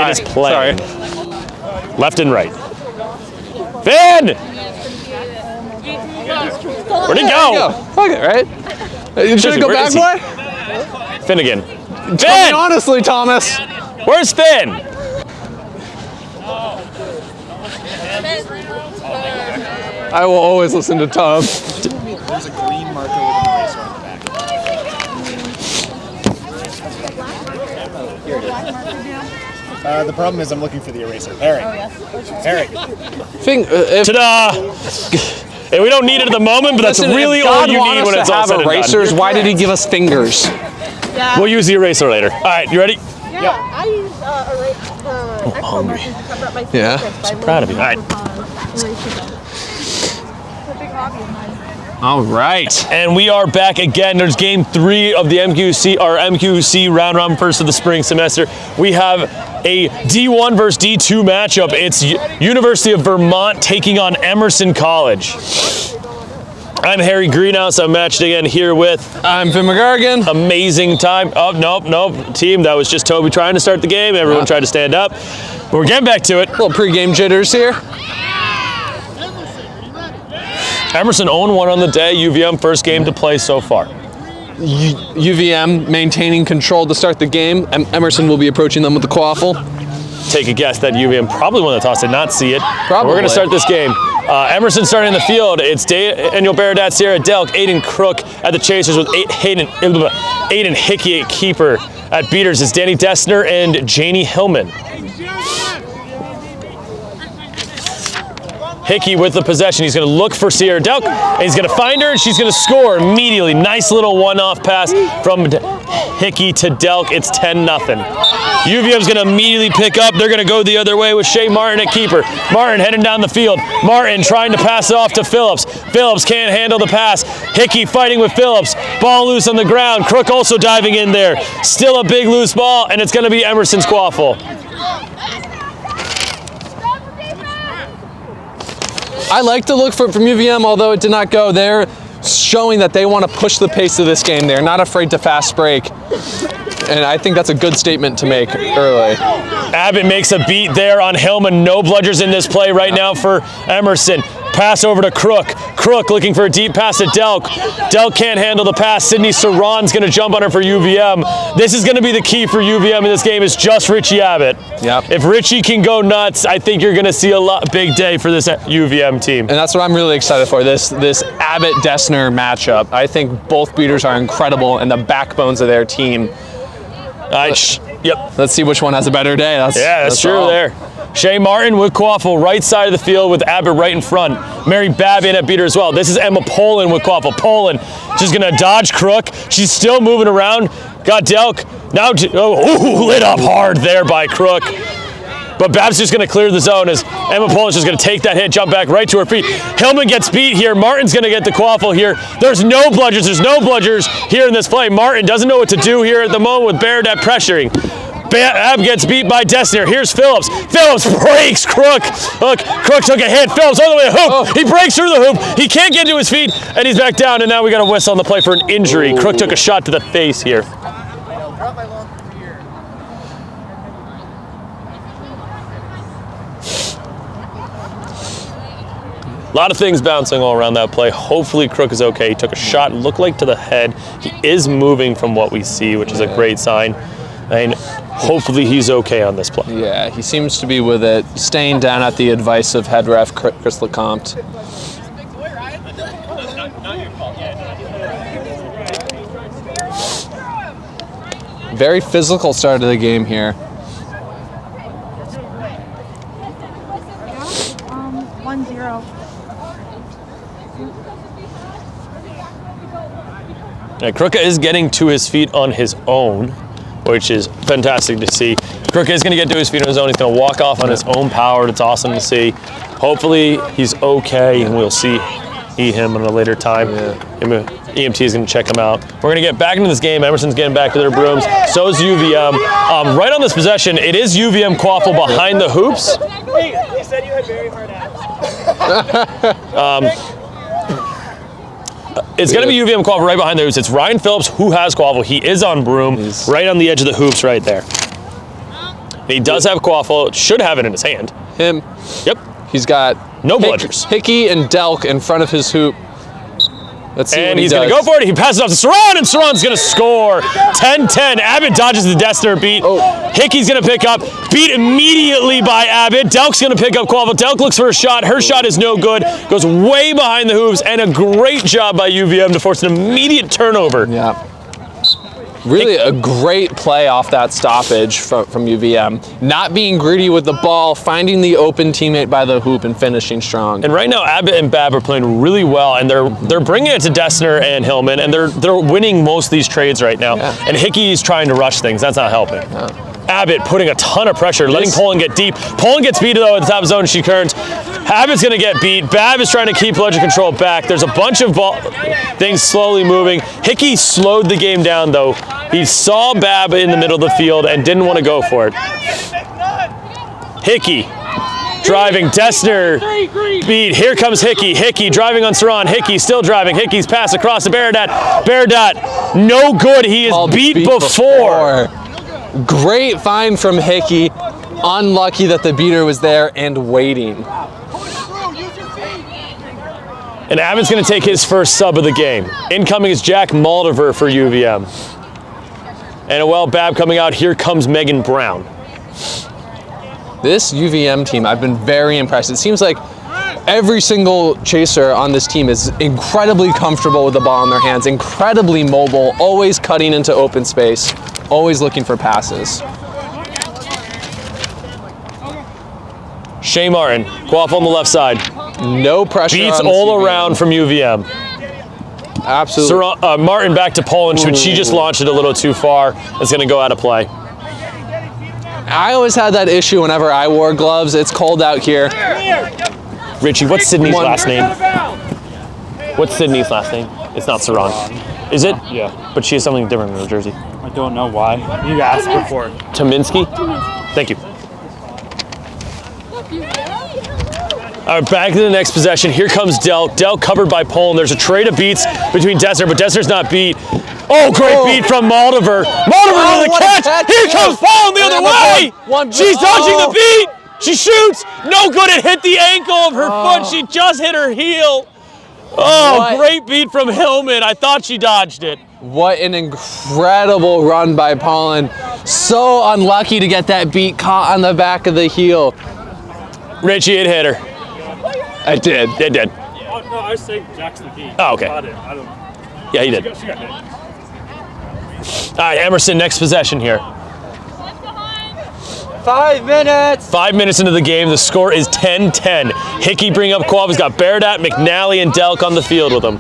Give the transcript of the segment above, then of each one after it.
It is playing. Sorry. Left and right. Finn! Where'd he go? Fuck it, right? Should I go back one? Finn again. Tell me honestly, Thomas. Where's Finn? I will always listen to Tom. There's a green marker with an eraser on the back. Here it is. The problem is I'm looking for the eraser. Harry. Harry. Ta-da! And we don't need it at the moment, but that's really all you need when it's all said and erasers. done. Why did he give us fingers? Yeah. We'll use the eraser later. All right, you ready? Yeah, yep. I use hungry. to cover up my Yeah. I'm proud of you. All right. All right. And we are back again. There's game 3 of the MQC round robin first of the spring semester. We have a D1 versus D2 matchup. It's University of Vermont taking on Emerson College. I'm Harry Greenhouse. I'm matched again here with... I'm Finn McGargan. Amazing time. Oh, nope. Team, that was just Toby trying to start the game. Everyone tried to stand up. But we're getting back to it. A little pregame jitters here. Emerson 0-1 on the day. UVM first game to play so far. UVM maintaining control to start the game. Emerson will be approaching them with the quaffle. Take a guess that UVM probably won the toss, did not see it. Probably. We're going to start this game. Emerson starting in the field. It's Daniel Baradat, Sierra Delk, Aiden Crook at the chasers with Aiden Hickey at keeper. At beaters, it's Danny Dessner and Janie Hillman. Hickey with the possession. He's going to look for Sierra Delk, and he's going to find her, and she's going to score immediately. Nice little one-off pass from Hickey to Delk. It's 10-0. UVM's going to immediately pick up. They're going to go the other way with Shea Martin at keeper. Martin heading down the field. Martin trying to pass it off to Phillips. Phillips can't handle the pass. Hickey fighting with Phillips. Ball loose on the ground. Crook also diving in there. Still a big loose ball, and it's going to be Emerson's quaffle. I like the look from UVM, although it did not go. They're showing that they want to push the pace of this game. They're not afraid to fast break. And I think that's a good statement to make early. Abbott makes a beat there on Hillman. No bludgers in this play right now for Emerson. Pass over to Crook. Crook looking for a deep pass to Delk. Delk can't handle the pass. Sydney Saron's going to jump on her for UVM. This is going to be the key for UVM in this game is just Richie Abbott. Yep. If Richie can go nuts, I think you're going to see a big day for this UVM team. And that's what I'm really excited for, this Abbott-Dessner matchup. I think both beaters are incredible and the backbones of their team. Yep. Let's see which one has a better day. That's true all. There. Shea Martin with quaffle, right side of the field with Abbott right in front. Mary Babbitt at beater as well. This is Emma Poland with quaffle. Poland just going to dodge Crook. She's still moving around. Got Delk. Now, lit up hard there by Crook. But Babs just going to clear the zone as Emma Poland's just going to take that hit, jump back right to her feet. Hillman gets beat here. Martin's going to get the quaffle here. There's no bludgers. There's no bludgers here in this play. Martin doesn't know what to do here at the moment with Baradat pressuring. Ab gets beat by Dessner. Here's Phillips. Phillips breaks Crook. Look, Crook took a hit. Phillips all the way to hoop. Oh. He breaks through the hoop. He can't get to his feet, and he's back down, and now we got a whistle on the play for an injury. Ooh. Crook took a shot to the face here. A lot of things bouncing all around that play. Hopefully Crook is okay. He took a shot, looked like to the head. He is moving from what we see, which is a great sign. And hopefully he's okay on this play. Yeah, he seems to be with it, staying down at the advice of head ref Chris Lecomte. Very physical start of the game here. 1-0. Krooka is getting to his feet on his own, which is fantastic to see. Krooka is going to get to his feet on his own. He's going to walk off on his own power. It's awesome to see. Hopefully he's okay, and we'll see him in a later time. EMT is going to check him out. We're going to get back into this game. Emerson's getting back to their brooms. So is UVM. Right on this possession, it is UVM quaffle behind the hoops. Hey, you said you had very hard abs. It's going to be UVM quaffle right behind the hoops. It's Ryan Phillips who has quaffle. He is on broom, right on the edge of the hoops right there. He does have Quaffle, should have it in his hand. Him. Yep. He's got no bludgers. Hickey and Delk in front of his hoop. Let's see and what he's he going to go for it. He passes off to Saran, and Saran's going to score. 10-10. Abbott dodges the Dessner beat. Hickey's going to pick up. Beat immediately by Abbott. Delk's going to pick up Quaffle. Delk looks for a shot. Her shot is no good. Goes way behind the hoops, and a great job by UVM to force an immediate turnover. Yeah. Really a great play off that stoppage from UVM. Not being greedy with the ball, finding the open teammate by the hoop and finishing strong. And right now, Abbott and Babb are playing really well, and they're bringing it to Dessner and Hillman, and they're winning most of these trades right now. Yeah. And Hickey's trying to rush things. That's not helping. Yeah. Abbott putting a ton of pressure, letting Poland get deep. Poland gets beat though at the top of the zone. She turns. Abbott's going to get beat. Babb is trying to keep bludger control back. There's a bunch of things slowly moving. Hickey slowed the game down though. He saw Babb in the middle of the field and didn't want to go for it. Hickey driving. Dessner beat. Here comes Hickey. Hickey driving on Saran. Hickey still driving. Hickey's pass across to Baradat. Baradat no good. He is beat before. Great find from Hickey. Unlucky that the beater was there and waiting. And Abbott's going to take his first sub of the game. Incoming is Jack Moldiver for UVM. And Babb coming out. Here comes Megan Brown. This UVM team, I've been very impressed. It seems like every single chaser on this team is incredibly comfortable with the ball in their hands, incredibly mobile, always cutting into open space, always looking for passes. Shea Martin, Quaffle on the left side. No pressure. Beats on all around from UVM. Absolutely. Martin back to Poland, but she just launched it a little too far. It's going to go out of play. I always had that issue whenever I wore gloves. It's cold out here. Richie, what's Sydney's last name? What's Sydney's last name? It's not Saran. Is it? Yeah. But she has something different in her jersey. I don't know why. You asked before. Tominski? Thank you. All right, back to the next possession. Here comes Delk. Delk covered by Poland. There's a trade of beats between Dessner, but Dessner's not beat. Oh, great beat from Moldiver. Moldiver with a catch. Here comes Poland the other way. She's dodging the beat. She shoots. No good. It hit the ankle of her foot. She just hit her heel. Oh, great beat from Hillman. I thought she dodged it. What an incredible run by Poland. So unlucky to get that beat caught on the back of the heel. Richie, it hit her. It did. It did. Oh, no, I was saying Jackson beat. Oh, okay. I don't. Yeah, he did. She got hit. All right, Emerson, next possession here. 5 minutes. 5 minutes into the game, the score is 10-10. Hickey bringing up Quav. He's got Baradat, McNally, and Delk on the field with him.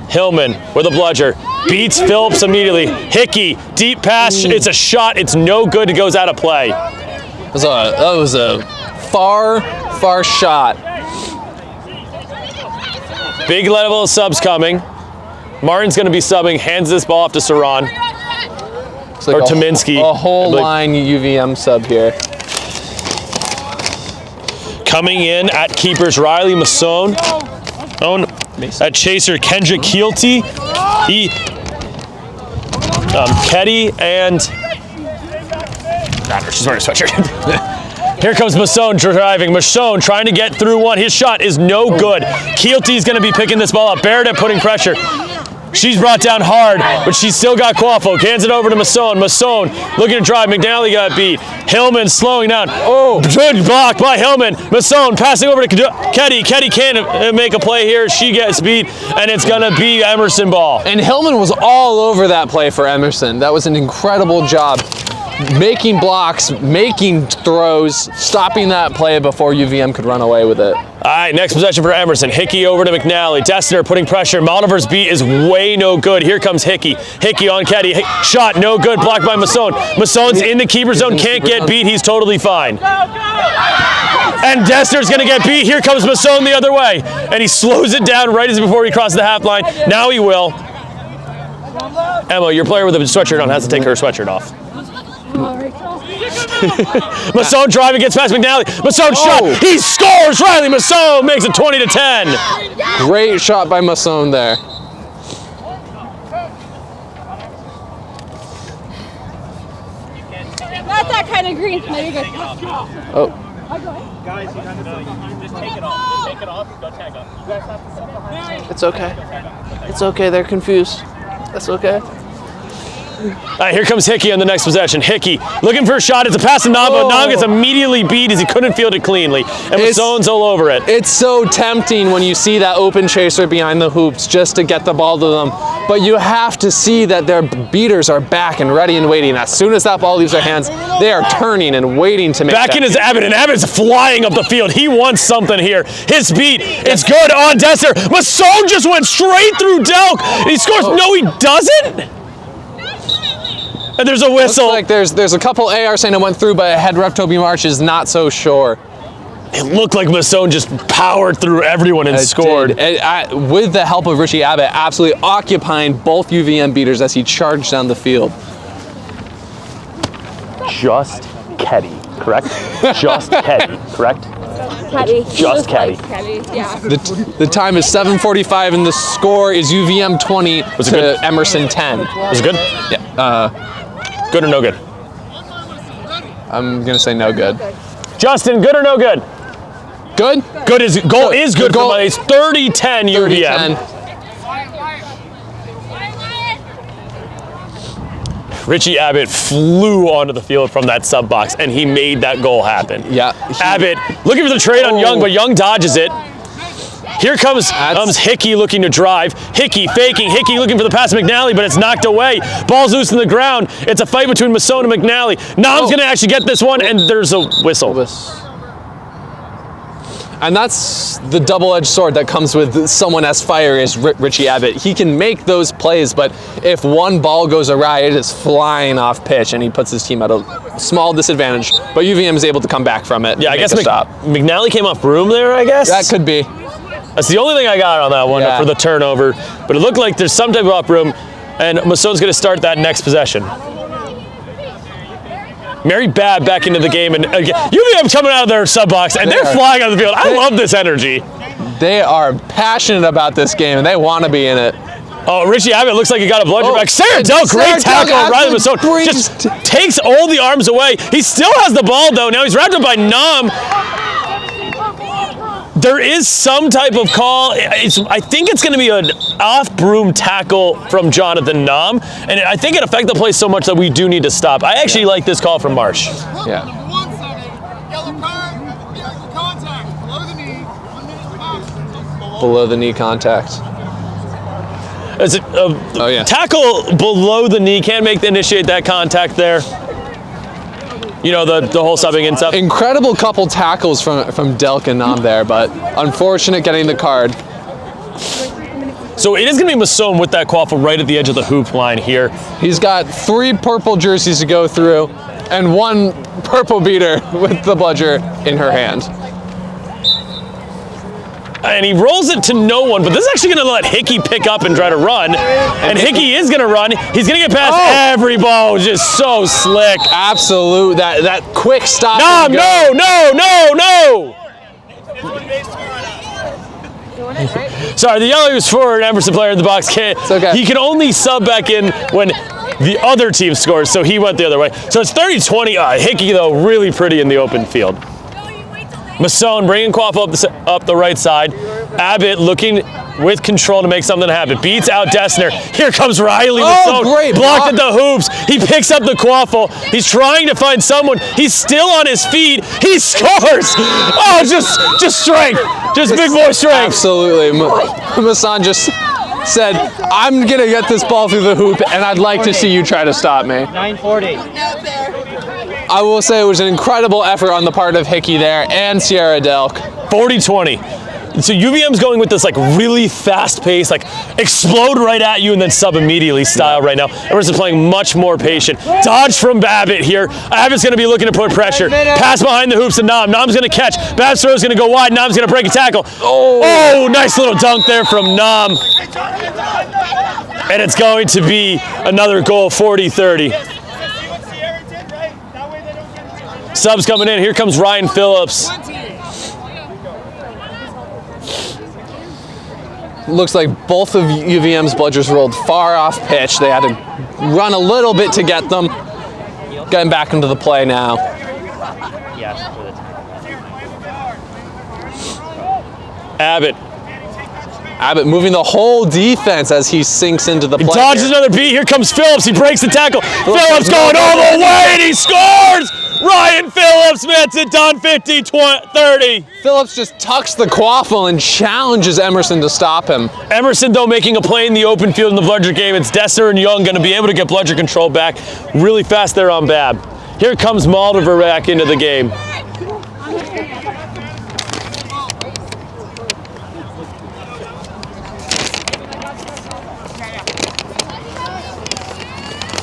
Hillman with a bludger. Beats Phillips immediately. Hickey, deep pass. It's a shot. It's no good. It goes out of play. That was a far shot. Big level of subs coming. Martin's going to be subbing. Hands this ball off to Saran. Like or Tominski. A whole line UVM sub here. Coming in at keepers, Riley Masson. At chaser, Kendra Keelty. Ketty and... she's wearing a sweatshirt. Here comes Masson driving. Masson trying to get through one. His shot is no good. Keelty's going to be picking this ball up. Baradat putting pressure. She's brought down hard, but she's still got Quaffle. Hands it over to Masson. Masson looking to drive. McNally got beat. Hillman slowing down. Oh, good block by Hillman. Masson passing over to Ketty. Ketty can't make a play here. She gets beat, and it's going to be Emerson ball. And Hillman was all over that play for Emerson. That was an incredible job. Making blocks, making throws, stopping that play before UVM could run away with it. All right, next possession for Emerson. Hickey over to McNally. Dessner putting pressure. Moldiver's beat is way no good. Here comes Hickey. Hickey on Ketty. Shot no good. Blocked by Masson. Masson's in the keeper zone. Can't get beat. He's totally fine. And Dessner's going to get beat. Here comes Masson the other way. And he slows it down right as before he crosses the half line. Now he will. Emma, your player with a sweatshirt on has to take her sweatshirt off. Masson driving, gets past McNally. Masson shot. He scores. Riley Masson makes it 20-10. Great shot by Masson there. Let that that kind of green. No, you're good. Oh. Guys, you have to just take it off. Just take it off and go tag up. You guys have to sit behind. It's okay. It's okay. They're confused. That's okay. All right, here comes Hickey on the next possession. Hickey looking for a shot. It's a pass to Nam, but Nam gets immediately beat as he couldn't field it cleanly. And Masson's all over it. It's so tempting when you see that open chaser behind the hoops just to get the ball to them. But you have to see that their beaters are back and ready and waiting. As soon as that ball leaves their hands, they are turning and waiting to make back that in is Abbott, and Abbott's flying up the field. He wants something here. His beat, it's good on Dessner. Masson just went straight through Delk. He scores. No, he doesn't. And there's a whistle. Looks like there's a couple AR saying it went through, but head ref Toby Marsh is not so sure. It looked like Masson just powered through everyone and scored. With the help of Richie Abbott, absolutely occupying both UVM beaters as he charged down the field. Just Keddy, correct? Just Keddy, correct? Caddy. Just Caddy. Yeah. The time is 7:45 and the score is UVM 20 Was it to good? Emerson 10. Was it good? Yeah. Good or no good? I'm gonna say no good. Justin, good or no good? Good? Good is goal is good Goal- for It's 30-10 UVM. 30-10. Richie Abbott flew onto the field from that sub box, and he made that goal happen. Yeah. Abbott looking for the trade on Young, but Young dodges it. Here comes Hickey looking to drive. Hickey faking. Hickey looking for the pass to McNally, but it's knocked away. Ball's loose in the ground. It's a fight between Masson and McNally. Nam's going to actually get this one, and there's a whistle. And that's the double-edged sword that comes with someone as fiery as Richie Abbott. He can make those plays, but if one ball goes awry, it is flying off pitch, and he puts his team at a small disadvantage. But UVM is able to come back from it. Yeah, I guess stop. McNally came off broom there, I guess? That could be. That's the only thing I got on that one for the turnover. But it looked like there's some type of off broom, and Masson's going to start that next possession. Mary Babb back into the game, and again, UVM coming out of their sub box, and they're flying on the field. I love this energy. They are passionate about this game, and they want to be in it. Oh, Richie Abbott looks like he got a bludger back. Sarah Dell, great tackle. Riley Masson just takes all the arms away. He still has the ball, though. Now he's wrapped up by Nam. There is some type of call. I think it's going to be an off-broom tackle from Jonathan Nam, and I think it affected the play so much that we do need to stop. I actually like this call from Marsh. Yeah. Below the knee contact. It's a tackle below the knee. Can't initiate that contact there. You know, the whole subbing and stuff. Incredible couple tackles from Delk and Nam there, but unfortunate getting the card. So it is going to be Masson with that quaffle right at the edge of the hoop line here. He's got 3 purple jerseys to go through and 1 purple beater with the bludger in her hand. And he rolls it to no one, but this is actually going to let Hickey pick up and try to run. And Hickey is going to run. He's going to get past every ball. Just so slick. Absolute. That quick stop. No. Sorry, the yellow was for an Emerson player in the box. Okay. He can only sub back in when the other team scores, so he went the other way. So it's 30-20. Hickey, though, really pretty in the open field. Masson bringing Quaffle up the right side. Abbott looking with control to make something happen. Beats out Dessner. Here comes Riley. Masson great blocked at the hoops. He picks up the Quaffle. He's trying to find someone. He's still on his feet. He scores. Oh, just strength. Just big boy strength. Absolutely. Masson just said, I'm going to get this ball through the hoop, and I'd like to see you try to stop me. 940. I will say it was an incredible effort on the part of Hickey there and Sierra Delk. 40-20. So UVM's going with this like really fast pace, like explode right at you and then sub immediately style right now. Emerson's playing much more patient. Dodge from Babbitt here. Abbott's going to be looking to put pressure. Pass behind the hoops to Nam. Nam's going to catch. Babbitt's throw's going to go wide. Nam's going to break a tackle. Oh, nice little dunk there from Nam. And it's going to be another goal, 40-30. Subs coming in. Here comes Ryan Phillips. Looks like both of UVM's bludgers rolled far off pitch. They had to run a little bit to get them. getting back into the play now. Yes, for the Abbott moving the whole defense as he sinks into the play. Dodges here. another beat. Here comes Phillips. He breaks the tackle. Phillips going all the way, and he scores! Ryan Phillips makes it done 50-30. Phillips just tucks the quaffle and challenges Emerson to stop him. Emerson, though, making a play in the open field in the bludger game. It's Dessner and Young going to be able to get bludger control back really fast there on Bab. Here comes Moldover back into the game.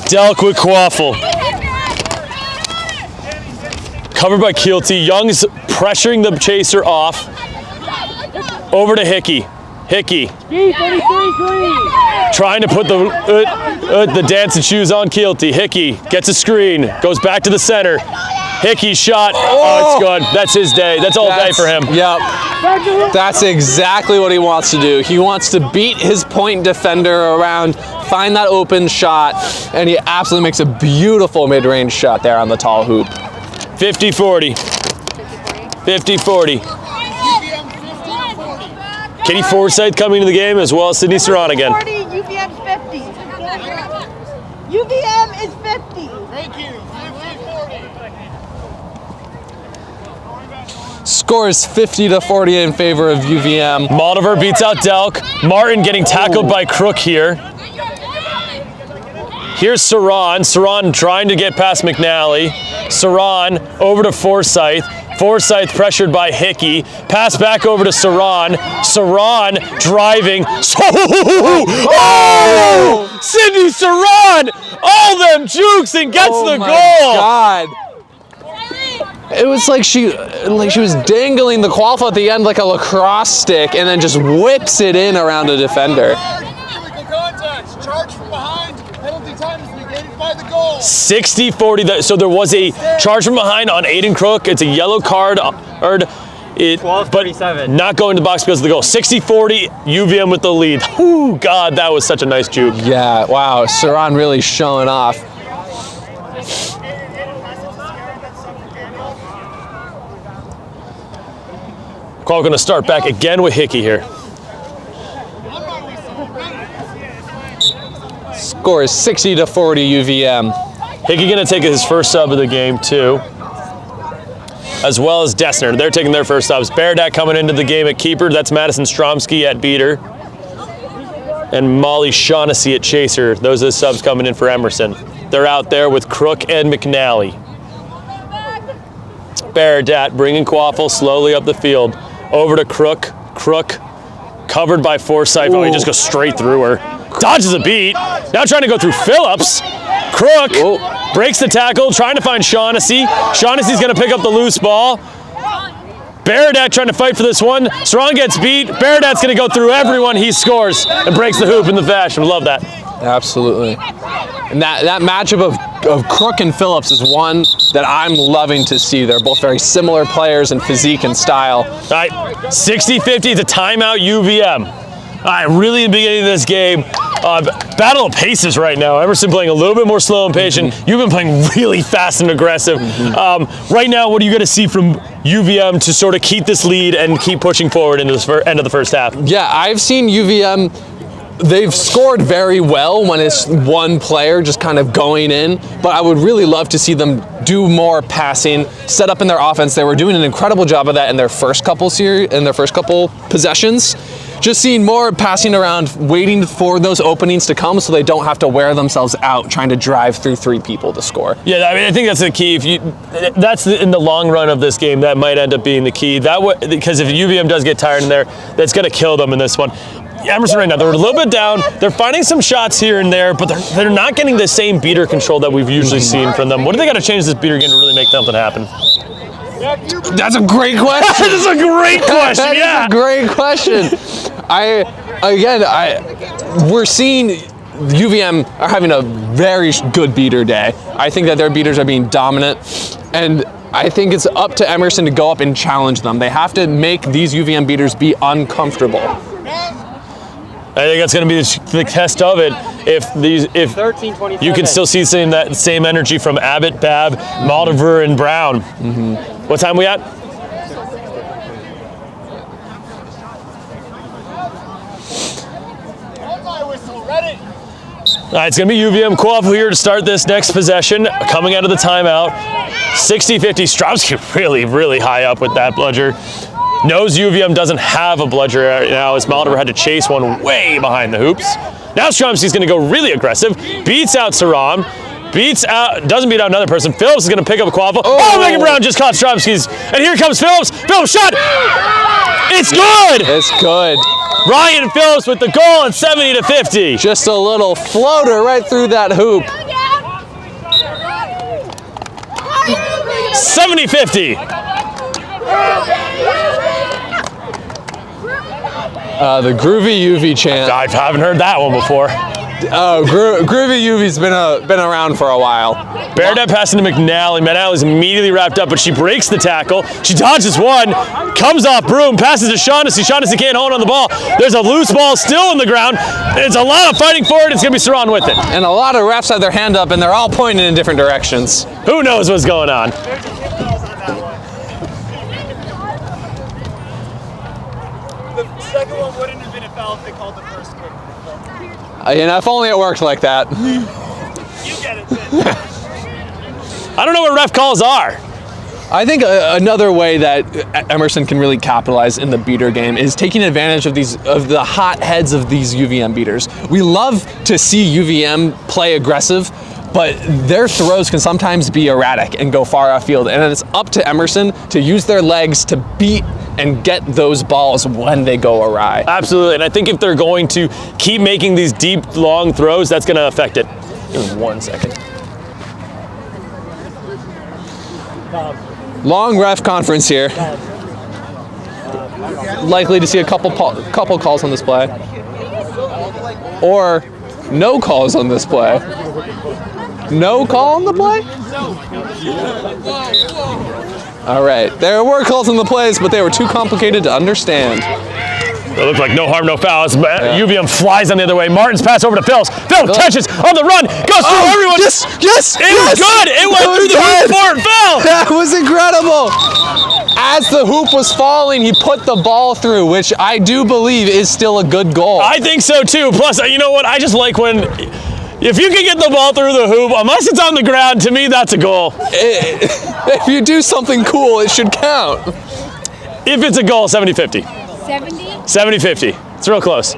Delk with quaffle. Covered by Keelty. Young's pressuring the chaser off. Over to Hickey. Hickey. Trying to put the dancing shoes on Keelty. Hickey gets a screen. Goes back to the center. Hickey's shot. Oh, it's good. That's his day. That's all day for him. Yep. That's exactly what he wants to do. He wants to beat his point defender around, find that open shot, and he absolutely makes a beautiful mid-range shot there on the tall hoop. 50-40. 50-40. Katie Forsyth coming into the game as well as Sydney Saran again. 40, UVM's 50. UVM is 50. Thank you. 50-40. Scores 50-40 in favor of UVM. Moldover beats out Delk. Martin getting tackled by Crook here. Here's Saran. Saran trying to get past McNally. Saran over to Forsyth. Forsyth pressured by Hickey. Pass back over to Saran. Saran driving. Oh! Sydney Saran! All them jukes and gets the goal! God. It was like she was dangling the quaffle at the end like a lacrosse stick and then just whips it in around a defender. Illegal contact. Charge from behind. Penalty time is negated by the goal. 60-40. So there was a charge from behind on Aiden Crook. It's a yellow card. But 12-37. not going to the box because of the goal. 60-40. UVM with the lead. Whew, God, that was such a nice juke. Yeah, wow. Saran really showing off. Call going to start back again with Hickey here. Score is 60-40 UVM. Hickey going to take his first sub of the game too, as well as Dessner. They're taking their first subs. Baradat coming into the game at keeper. That's Madison Stromsky at beater. And Molly Shaughnessy at chaser. Those are the subs coming in for Emerson. They're out there with Crook and McNally. Baradat bringing Quaffle slowly up the field. Over to Crook. Crook covered by Forsyth. Oh, he just goes straight through her. Dodges a beat. Now trying to go through Phillips. Crook breaks the tackle, trying to find Shaughnessy. Shaughnessy's going to pick up the loose ball. Baradat trying to fight for this one. Saran gets beat. Baradat's going to go through everyone. He scores and breaks the hoop in the fashion. Love that. Absolutely. And that matchup of Crook and Phillips is one that I'm loving to see. They're both very similar players in physique and style. All right, 60-50. It's a timeout UVM. All right, really in the beginning of this game, battle of paces right now. Emerson playing a little bit more slow and patient. You've been playing really fast and aggressive. Right now, what are you going to see from UVM to sort of keep this lead and keep pushing forward into this end of the first half? Yeah, I've seen UVM. They've scored very well when it's one player just kind of going in, but I would really love to see them do more passing, set up in their offense. They were doing an incredible job of that in their first couple possessions. Just seeing more passing around, waiting for those openings to come so they don't have to wear themselves out trying to drive through three people to score. Yeah, I mean, I think that's the key. In the long run of this game, that might end up being the key. Because if UVM does get tired in there, that's going to kill them in this one. Emerson right now, they're a little bit down. They're finding some shots here and there, but they're not getting the same beater control that we've usually seen from them. What do they got to change this beater game to really make something happen? That's a great question. That is a great question. That is a great question. We're seeing UVM are having a very good beater day. I think that their beaters are being dominant, and I think it's up to Emerson to go up and challenge them. They have to make these UVM beaters be uncomfortable. I think that's going to be the test of it. If 13-27. you can still see that same energy from Abbott, Babb, Moldiver, and Brown. What time we at? All right, it's going to be UVM Quaffle here to start this next possession. Coming out of the timeout, 60-50. Stromsky really, really high up with that bludger. Knows UVM doesn't have a bludger right now as Moldiver had to chase one way behind the hoops. Now Stromsky's going to go really aggressive. Beats out Saram. Doesn't beat out another person. Phillips is going to pick up a Quaffle. Oh, Megan Brown just caught Stromsky's. And here comes Phillips. Phillips shot. It's good. It's good. Ryan Phillips with the goal at 70-50. Just a little floater right through that hoop. 70-50. The Groovy UV chant. I haven't heard that one before. Oh, Groovy UV's been around for a while. Bernadette passing to McNally. McNally's immediately wrapped up, but she breaks the tackle. She dodges one, comes off Broom, passes to Shaughnessy. Shaughnessy can't hold on the ball. There's a loose ball still on the ground. It's a lot of fighting for it. It's going to be Saran with it. And a lot of refs have their hand up, and they're all pointing in different directions. Who knows what's going on? The second one wouldn't have been a foul if they called the first one. If only it worked like that. You get it, Sid. I don't know what ref calls are. I think another way that Emerson can really capitalize in the beater game is taking advantage of the hot heads of these UVM beaters. We love to see UVM play aggressive, but their throws can sometimes be erratic and go far afield. And it's up to Emerson to use their legs to beat and get those balls when they go awry. Absolutely, and I think if they're going to keep making these deep, long throws, that's going to affect it. Give me 1 second. Long ref conference here. Likely to see a couple calls on this play. Or no calls on this play. No call on the play? All right, there were calls on the plays, but they were too complicated to understand. It looked like no harm, no fouls. UVM flies on the other way. Martin's pass over to Phillips. Phillips catches on the run, goes through everyone. Yes! It was good. It went through the hoop before it fell. That was incredible. As the hoop was falling, he put the ball through, which I do believe is still a good goal. I think so too. Plus, you know what? I just like when, if you can get the ball through the hoop, unless it's on the ground, to me that's a goal. If you do something cool, it should count. If it's a goal, 70-50. 70? 70-50. It's real close.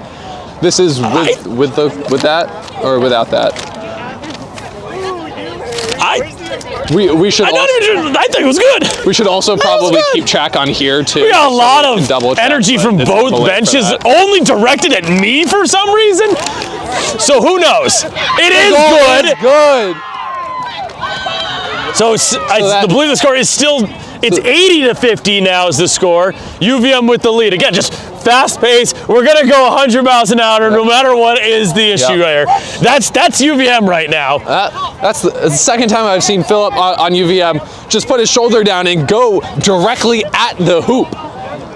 This is with that or without that? We should. I think it was good. We should also probably keep track on here too. We got a lot so of double energy from both benches, only directed at me for some reason. So who knows? It is good. Good. So I believe the score is still. It's 80-50 now is the score. UVM with the lead. Again, just fast pace. We're gonna go 100 miles an hour no matter what is the issue there. That's UVM right now. That's the second time I've seen Philip on UVM just put his shoulder down and go directly at the hoop.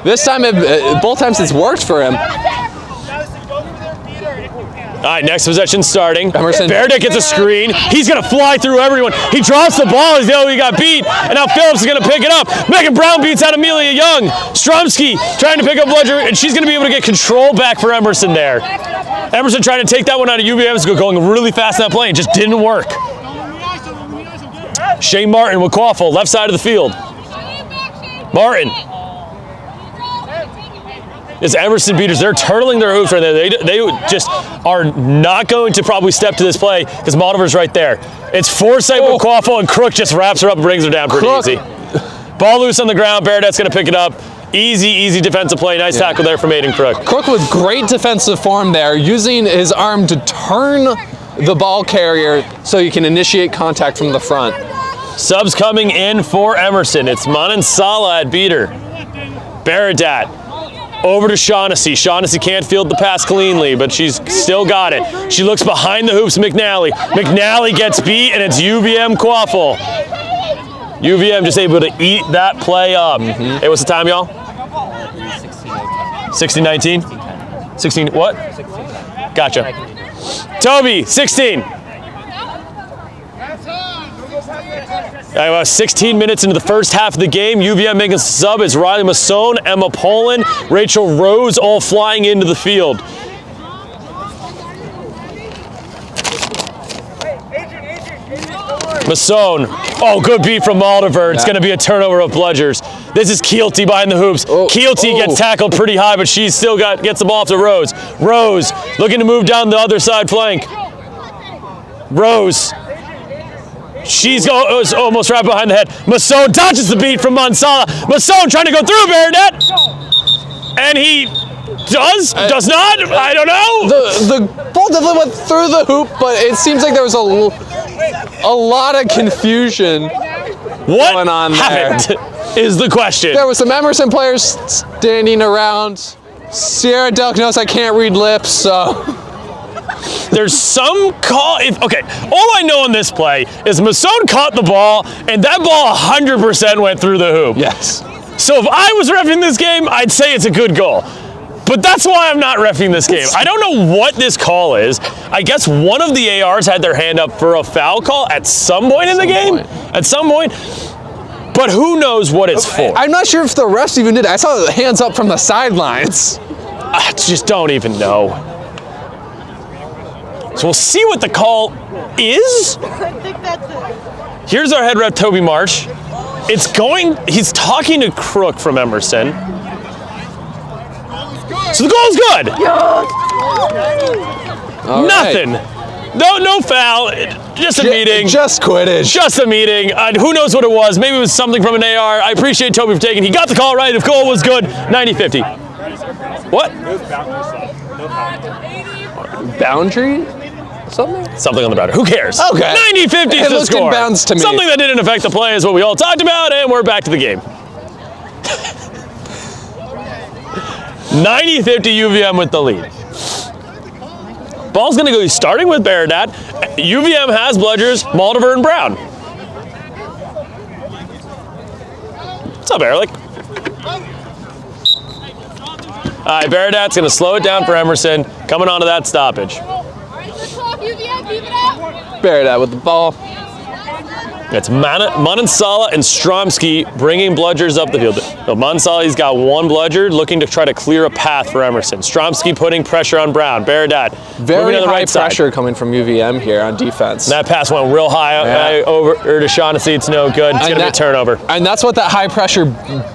This time, both times it's worked for him. All right, next possession starting. Emerson. Bernadette gets a screen. He's going to fly through everyone. He drops the ball as though he got beat, and now Phillips is going to pick it up. Megan Brown beats out Amelia Young. Stromsky trying to pick up Bludger, and she's going to be able to get control back for Emerson there. Emerson trying to take that one out of UVM. It's going really fast in that play. It just didn't work. Shane Martin with Quaffle, left side of the field. Martin. It's Emerson beaters. They're turtling their hoops right there. They just are not going to probably step to this play because Moldiver's right there. It's Forsythe with Quaffle, and Crook just wraps her up and brings her down pretty easy. Ball loose on the ground. Bernadette's going to pick it up. Easy defensive play. Nice tackle there from Aiden Crook. Crook with great defensive form there, using his arm to turn the ball carrier so you can initiate contact from the front. Subs coming in for Emerson. It's Manan Sala at beater. Bernadette. Over to Shaughnessy. Shaughnessy can't field the pass cleanly, but she's still got it. She looks behind the hoops, McNally. McNally gets beat, and it's UVM Quaffle. UVM just able to eat that play up. Hey, what's the time, y'all? 16-19? 16 what? Gotcha. Toby, 16. About 16 minutes into the first half of the game, UVM making a sub is Riley Masson, Emma Poland, Rachel Rose all flying into the field. Masson, oh, good beat from Maldiver. It's going to be a turnover of Bludgers. This is Keelty behind the hoops. Keelty gets tackled pretty high, but she's still gets the ball off to Rose. Rose looking to move down the other side flank. Rose. She's almost right behind the head. Masson dodges the beat from Mansala. Masson trying to go through Bernadette. And he does not, I don't know. The ball definitely went through the hoop, but it seems like there was a lot of confusion going on there. What happened is the question. There was some Emerson players standing around. Sierra Delk knows I can't read lips, so. There's some call. Okay, all I know on this play is Masson caught the ball, and that ball 100% went through the hoop. Yes. So if I was reffing this game, I'd say it's a good goal. But that's why I'm not reffing this game. I don't know what this call is. I guess one of the ARs had their hand up for a foul call at some point in the game. At some point. But who knows what it's for? I'm not sure if the refs even did it. I saw the hands up from the sidelines. I just don't even know. So we'll see what the call is. I think that's it. Here's our head ref, Toby Marsh. He's talking to Crook from Emerson. So the goal's good. Nothing. No foul. Just a meeting. Just quidditch. Just a meeting. Who knows what it was? Maybe it was something from an AR. I appreciate Toby for taking. He got the call right. The goal was good. 90-50. What? Boundary? Something on the boundary. Who cares? Okay. 90-50 is the score. In bounds to me. Something that didn't affect the play is what we all talked about, and we're back to the game. 90-50 UVM with the lead. Ball's going to go starting with Bernadette. UVM has Bludgers, Maldiver, and Brown. What's up, Ehrlich? All right, Bernadette's going to slow it down for Emerson, coming onto that stoppage. Bernadette with the ball. It's Manansala and Stromsky bringing Bludgers up the field. So Manansala's got one Bludger looking to try to clear a path for Emerson. Stromsky putting pressure on Brown. Bernadette Very moving to the high right side. pressure coming from UVM here on defense. And that pass went real high over to Shaughnessy. It's no good. It's going to be a turnover. And that's what that high pressure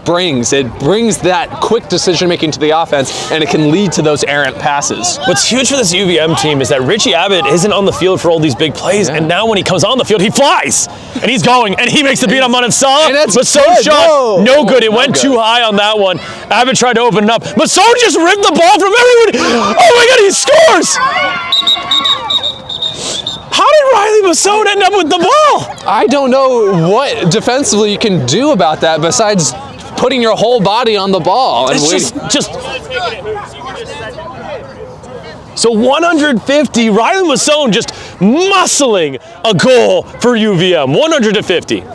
brings. It brings that quick decision making to the offense, and it can lead to those errant passes. What's huge for this UVM team is that Richie Abbott isn't on the field for all these big plays, and now when he comes on the field, he flies. And he's going, and he makes the beat on Manansala. Masson shot, no good. It went too high on that one. Abbott tried to open it up. Masson just ripped the ball from everybody. Oh my God, he scores! How did Riley Masson end up with the ball? I don't know what defensively you can do about that besides putting your whole body on the ball. It's just. So 150, Riley Masson just muscling a goal for UVM, 100-50.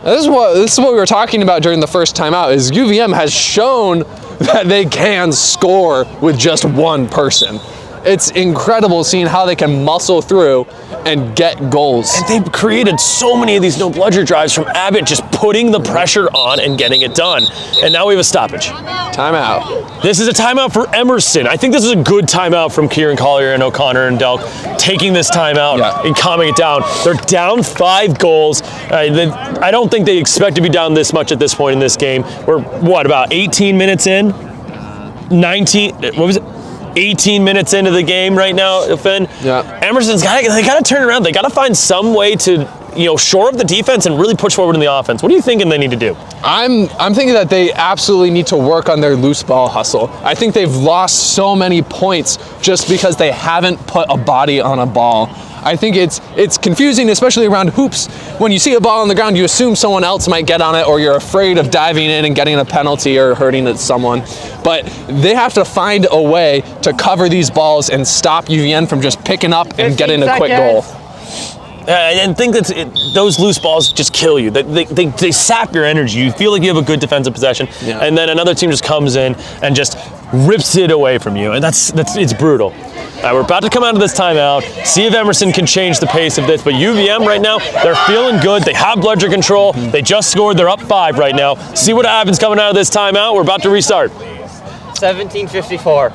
This is what we were talking about during the first timeout. Is UVM has shown that they can score with just one person. It's incredible seeing how they can muscle through and get goals. And they've created so many of these no bludger drives from Abbott just putting the pressure on and getting it done. And now we have a stoppage. Timeout. This is a timeout for Emerson. I think this is a good timeout from Kieran Collier and O'Connor and Delk, taking this timeout and calming it down. They're down 5 goals. I don't think they expect to be down this much at this point in this game. We're, about 18 minutes in? 19, what was it? 18 minutes into the game right now, Finn. Yeah. Emerson's got to turn around. They got to find some way to, shore up the defense and really push forward in the offense. What are you thinking they need to do? I'm thinking that they absolutely need to work on their loose ball hustle. I think they've lost so many points just because they haven't put a body on a ball. I think it's confusing, especially around hoops. When you see a ball on the ground, you assume someone else might get on it, or you're afraid of diving in and getting a penalty or hurting someone. But they have to find a way to cover these balls and stop UVM from just picking up and getting a quick goal. And think that those loose balls just kill you. They sap your energy. You feel like you have a good defensive possession, and then another team just comes in and just rips it away from you, and it's brutal. All right, we're about to come out of this timeout, see if Emerson can change the pace of this, but UVM right now, they're feeling good. They have bludger control. They just scored. They're up 5 right now. See what happens coming out of this timeout. We're about to restart. 17:54.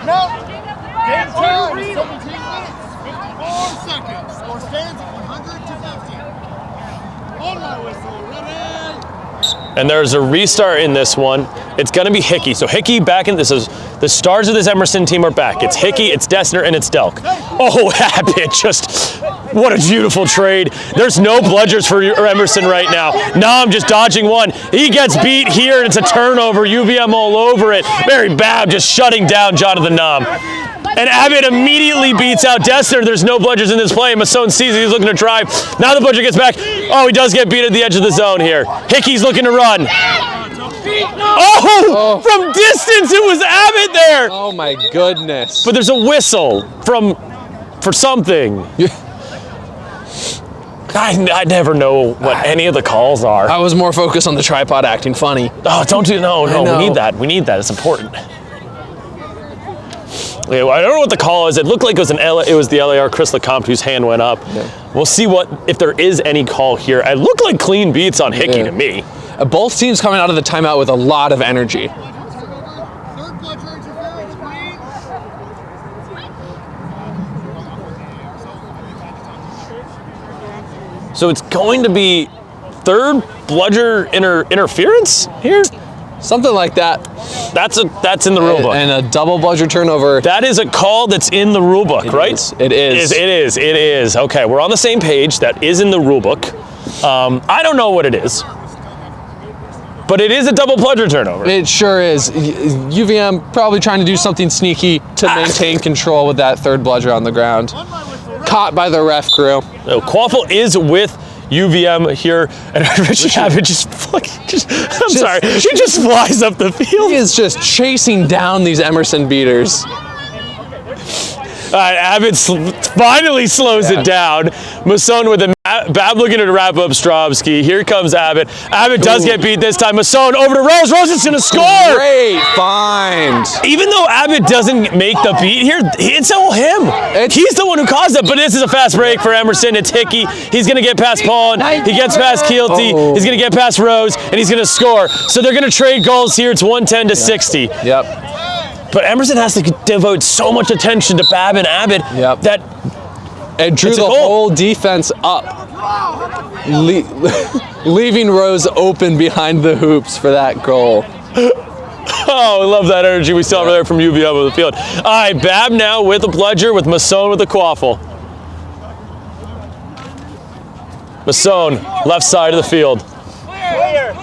No! Game time! 17 minutes, 54 seconds. Score stands at 100 to 50. On my whistle, ready? And there's a restart in this one. It's going to be Hickey. So Hickey back in this is the stars of this Emerson team are back. It's Hickey, it's Dessner, and it's Delk. Oh, Abbott, just what a beautiful trade. There's no bludgers for Emerson right now. Nam just dodging one. He gets beat here, and it's a turnover. UVM all over it. Mary Babb just shutting down Jonathan Nam. And Abbott immediately beats out Dessner. There's no bludgers in this play. Masson sees it. He's looking to drive. Now the bludger gets back. Oh, he does get beat at the edge of the zone here. Hickey's looking to run. Oh! From distance, it was Abbott there. Oh my goodness. But there's a whistle for something. I never know what any of the calls are. I was more focused on the tripod acting funny. Oh, no, we need that. We need that. It's important. Yeah, I don't know what the call is. It looked like it was the LAR Chris Lecomte whose hand went up. Yeah. We'll see if there is any call here. It looked like clean beats on Hickey to me. Both teams coming out of the timeout with a lot of energy. Third bludger interference, please. So it's going to be third bludger interference here? Something like that. That's in the rule book. And a double bludger turnover. That is a call that's in the rule book, right? It is. It is. Okay, we're on the same page. That is in the rule book. I don't know what it is, but it is a double bludger turnover. It sure is. UVM probably trying to do something sneaky to maintain control with that third bludger on the ground. Caught by the ref crew. No, Quaffle is with UVM here, and Richard Abbott he just flies up the field. He is just chasing down these Emerson beaters. All right, Abbott finally slows it down. Masson with a Babb looking to wrap up Stromsky. Here comes Abbott. Abbott does get beat this time. Masson over to Rose. Rose is going to score. Great find. Even though Abbott doesn't make the beat here, it's all him. He's the one who caused it, but this is a fast break for Emerson. It's Hickey. He's going to get past Paul. He gets past Keelty. He's going to get past Rose, and he's going to score. So they're going to trade goals here. It's 110 to 60. Yep. But Emerson has to devote so much attention to Babb and Abbott that it drew the whole defense up, leaving Rose open behind the hoops for that goal. Oh, I love that energy we saw over there from UVM on the field. All right, Babb now with a bludger, with Masson with a quaffle. Masson, left side of the field.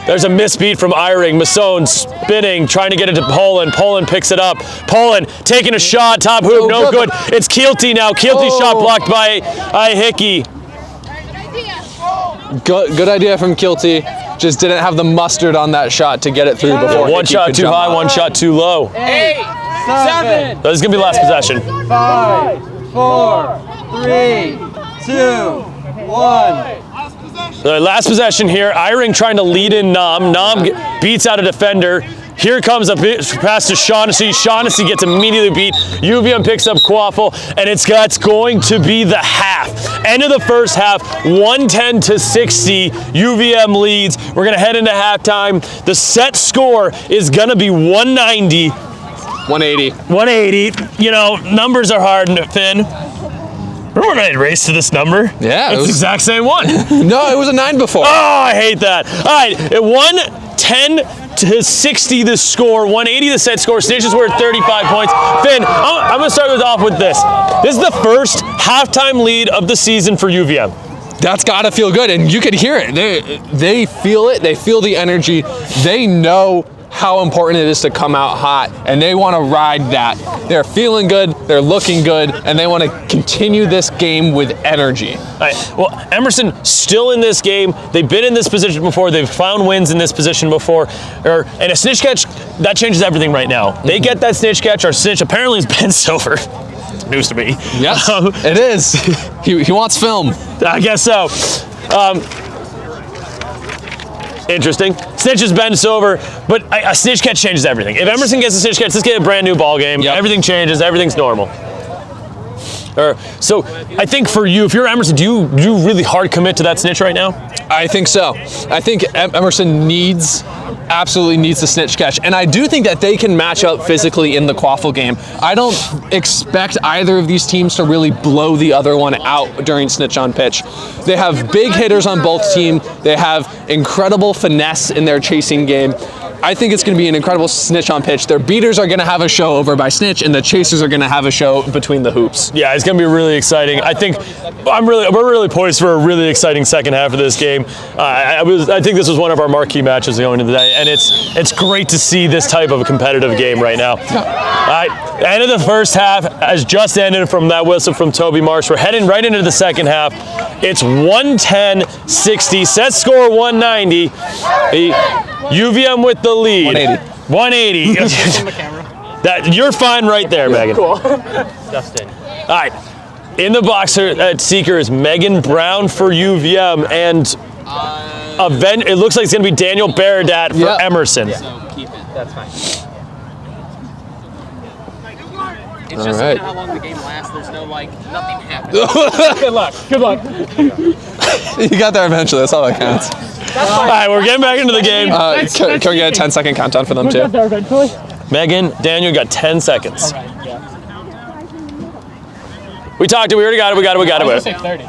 There's a misbeat from Eyring. Masson spinning, trying to get it to Poland. Poland picks it up. Poland taking a shot, top hoop, no good. It's Keelty now. Keelty shot blocked by Hickey. Good idea from Keelty. Just didn't have the mustard on that shot to get it through before. One shot too high, one shot too low. 8, 7. This is going to be last possession. 5, 4, 3, 2, 1. Last possession here. Eyring trying to lead in Nam. Nam beats out a defender. Here comes a pass to Shaughnessy. Shaughnessy gets immediately beat. UVM picks up Quaffle, and that's going to be the half. End of the first half, 110 to 60. UVM leads. We're going to head into halftime. The set score is going to be 190. 180. 180. You know, numbers are hard, Finn. Remember when I raced to this number? Yeah. It's the exact same one. No, it was a 9 before. Oh, I hate that. All right, at 110 to 60 the score, 180 the set score. Stations were at 35 points. Finn, I'm going to start off with this. This is the first halftime lead of the season for UVM. That's got to feel good, and you can hear it. They feel it. They feel the energy. They know how important it is to come out hot, and they want to ride that. They're feeling good, they're looking good, and they want to continue this game with energy. All right. Well, Emerson still in this game. They've been in this position before. They've found wins in this position before. And a snitch catch, that changes everything right now. They get that snitch catch. Our snitch apparently is Ben Silver. News to me. Yes, it is. He wants film. I guess so. Interesting. Snitch is Ben Silver, but a snitch catch changes everything. If Emerson gets a snitch catch, let's get a brand new ball game. Yep. Everything changes. Everything's normal. So I think for you, if you're Emerson, do you really hard commit to that snitch right now? I think so. I think Emerson absolutely needs the snitch catch. And I do think that they can match up physically in the Quaffle game. I don't expect either of these teams to really blow the other one out during snitch on pitch. They have big hitters on both teams. They have incredible finesse in their chasing game. I think it's going to be an incredible snitch on pitch. Their beaters are going to have a show over by snitch, and the chasers are going to have a show between the hoops. Yeah, it's going to be really exciting. I think we're really poised for a really exciting second half of this game. I think this was one of our marquee matches going into the day, and it's great to see this type of a competitive game right now. All right, end of the first half has just ended from that whistle from Toby Marsh. We're heading right into the second half. It's 110-60. Set score 190. UVM with the lead. 180. That you're fine right there, Megan. Cool. Justin. All right. In the box at Seeker is Megan Brown for UVM, and it looks like it's going to be Daniel Baradat for Emerson. So keep it. That's fine. It's All just right. how long the game lasts. There's no nothing happens. Good luck. Good luck. You got there eventually. That's all that counts. All right, we're getting back into the game. Can we get a 10-second countdown for them too? Megan, Daniel, you got 10 seconds. We talked it. We already got it. We got it. Say 30.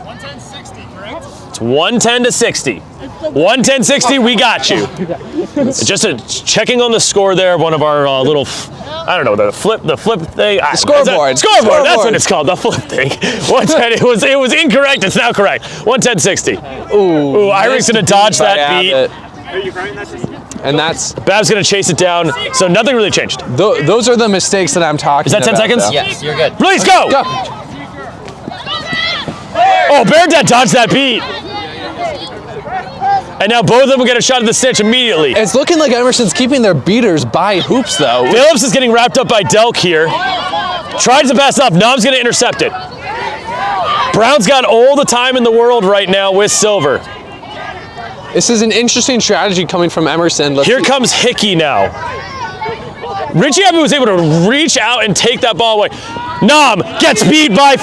It's 110-60. 110-60. We got you. Just checking on the score there. One of our little, I don't know, the flip thing. Scoreboard. Scoreboard. That's what it's called. The flip thing. 110. It was incorrect. It's now correct. 110-60. Ooh, Iris gonna dodge that beat. Are you crying that just? And that's Bab's gonna chase it down. So nothing really changed. those are the mistakes that I'm talking about. Is that 10 seconds? though. Yes, you're good. Release, go! Oh, Baradat dodged that beat. And now both of them will get a shot at the snitch immediately. It's looking like Emerson's keeping their beaters by hoops though. Phillips is getting wrapped up by Delk here. Tries to pass off. Nom's going to intercept it. Brown's got all the time in the world right now with Silver. This is an interesting strategy coming from Emerson. Here comes Hickey now. Richie Abbott was able to reach out and take that ball away. Nom gets beat by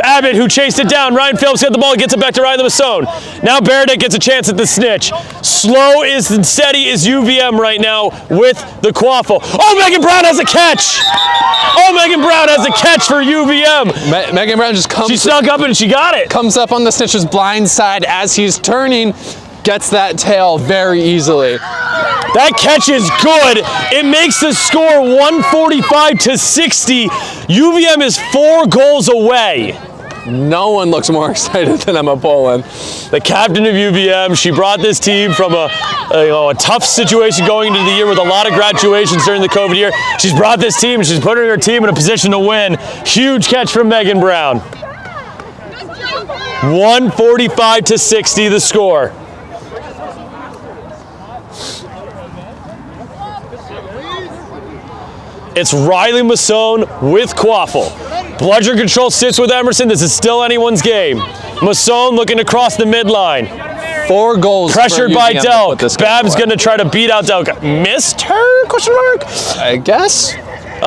Abbott, who chased it down. Ryan Phillips got the ball, gets it back to Ryan Masson. Now Baradat gets a chance at the snitch. Slow and steady is UVM right now with the Quaffle. Oh, Megan Brown has a catch! Oh, Megan Brown has a catch for UVM. Megan Brown just She snuck up and she got it. comes up on the snitch's blind side as he's turning, gets that tail very easily. That catch is good. It makes the score 145-60. UVM is 4 goals away. No one looks more excited than Emma Poland. The captain of UVM, she brought this team from a tough situation going into the year with a lot of graduations during the COVID year. She's brought this team and she's putting her team in a position to win. Huge catch from Megan Brown. 145-60 the score. It's Riley Masson with Quaffle. Bludger control sits with Emerson. This is still anyone's game. Masson looking to cross the midline. 4 goals. Pressured by Delk. Bab's going going to try to beat out Delk. Missed her? Question mark? I guess.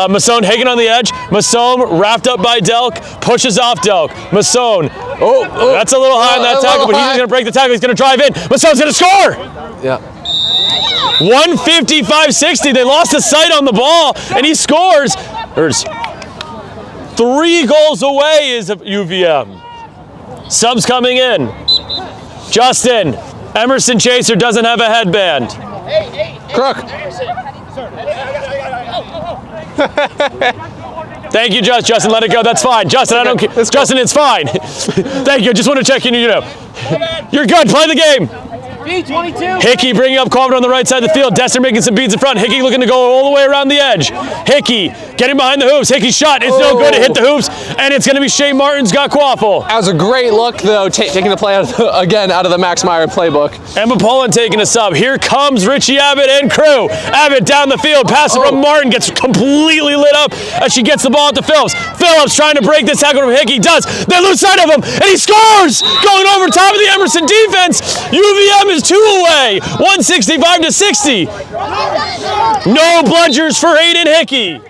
Masson hanging on the edge. Masson wrapped up by Delk. Pushes off Delk. Masson. Oh, that's a little high on that tackle, but he's going to break the tackle. He's going to drive in. Masson's going to score. Yeah. 155-60. They lost the sight on the ball, and he scores. There's 3 goals away is UVM. Subs coming in. Justin. Emerson Chaser doesn't have a headband. Crook. Thank you, Justin. Let it go. That's fine. Justin, I don't care. Justin, it's fine. Thank you. I just want to check in. You're good. Play the game. Hickey bringing up Coffin on the right side of the field. Dessner making some beats in front. Hickey looking to go all the way around the edge. Hickey getting behind the hoops. Hickey's shot is no good to hit the hoops, and it's going to be Shea Martin's got Quaffle. That was a great look, though, taking the play out of the Max Meyer playbook. Emma Poland taking a sub. Here comes Richie Abbott and crew. Abbott down the field. Pass it from Martin. Gets completely lit up as she gets the ball to Phillips. Phillips trying to break this tackle from Hickey. Does. They lose sight of him, and he scores! Going over top of the Emerson defense. UVM is 2 away. 165-60. No bludgers for Hayden Hickey.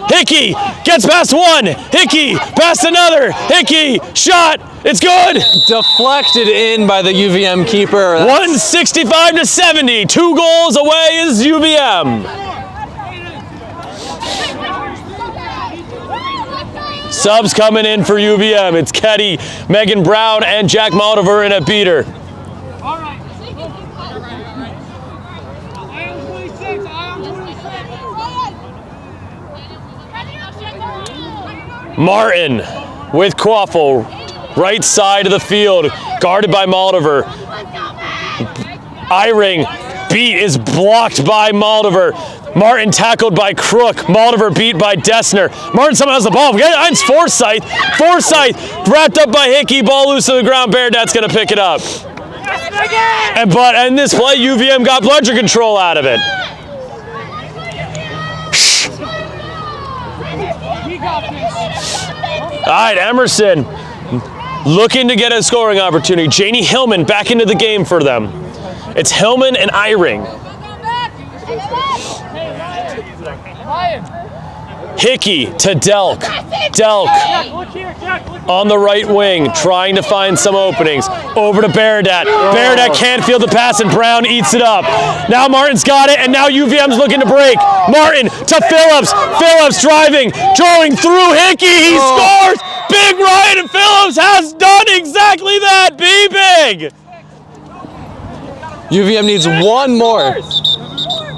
Hickey gets past one. Hickey past another. Hickey shot. It's good. Deflected in by the UVM keeper. 165-70. 2 goals away is UVM. Subs coming in for UVM. It's Ketty, Megan Brown, and Jack Moldover in at beater. Martin with Quaffle, right side of the field, guarded by Moldover. Eyring beat is blocked by Moldover. Martin tackled by Crook. Moldover beat by Dessner. Martin somehow has the ball. It's Forsyth. Forsyth wrapped up by Hickey. Ball loose to the ground. Beardat's going to pick it up. But in this play, UVM got bludger control out of it. All right, Emerson looking to get a scoring opportunity. Janie Hillman back into the game for them. It's Hillman and Eyring. Hickey to Delk. Delk on the right wing, trying to find some openings. Over to Beardat. Beardat can't field the pass, and Brown eats it up. Now Martin's got it, and now UVM's looking to break. Martin to Phillips. Phillips driving, drawing through Hickey. He scores! Big Ryan Phillips has done exactly that. Be big! UVM needs one more.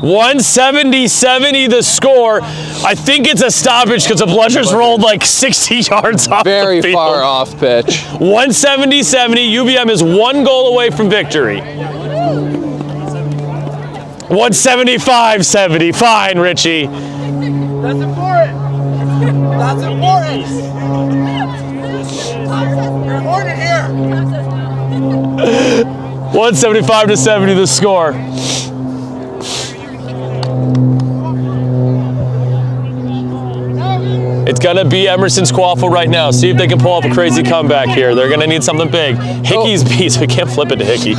170-70 the score. I think it's a stoppage because the bludgers rolled like 60 yards off the field. Very far off pitch. 170-70. UVM is 1 goal away from victory. 175-70. Fine, Richie. That's important. That's important. You're important here. 175-70 the score. It's going to be Emerson's Quaffle right now. See if they can pull off a crazy comeback here. They're going to need something big. Hickey's beat, so we can't flip it to Hickey.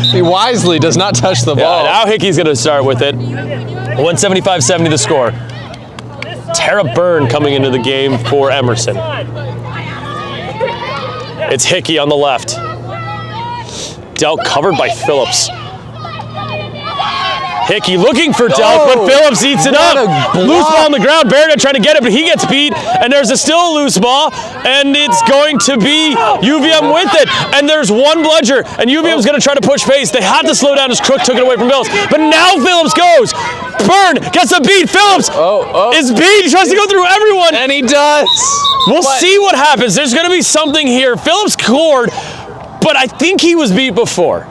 He wisely does not touch the ball. Now Hickey's going to start with it. 175-70 the score. Tara Byrne coming into the game for Emerson. It's Hickey on the left. Delk covered by Phillips. Hickey looking for Delk, but Phillips eats it up. Loose ball on the ground. Beardat trying to get it, but he gets beat, and there's still a loose ball, and it's going to be UVM with it. And there's one bludger, and UVM's going to try to push pace. They had to slow down as Crook took it away from Phillips, but now Phillips goes. Byrne gets a beat. Phillips is beat. He tries to go through everyone. And he does. We'll see what happens. There's going to be something here. Phillips scored, but I think he was beat before.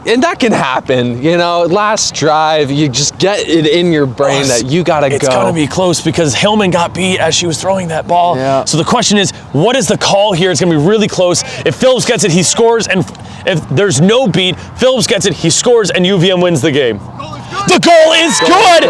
And that can happen, you know, last drive, you just get it in your brain that you gotta go. It's gonna be close because Hillman got beat as she was throwing that ball. Yeah. So the question is, what is the call here? It's gonna be really close. If Phillips gets it, he scores, and if there's no beat, Phillips gets it, he scores, and UVM wins the game. The goal is good!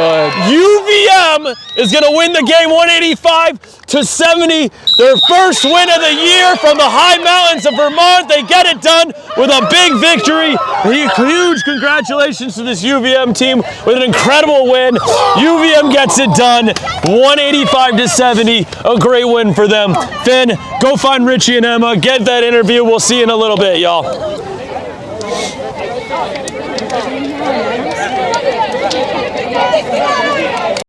UVM is gonna win the game 185-70. Their first win of the year from the high mountains of Vermont. They get it done with a big victory. Huge congratulations to this UVM team with an incredible win. UVM gets it done 185-70. A great win for them. Finn, go find Richie and Emma. Get that interview. We'll see you in a little bit, y'all. Thank you.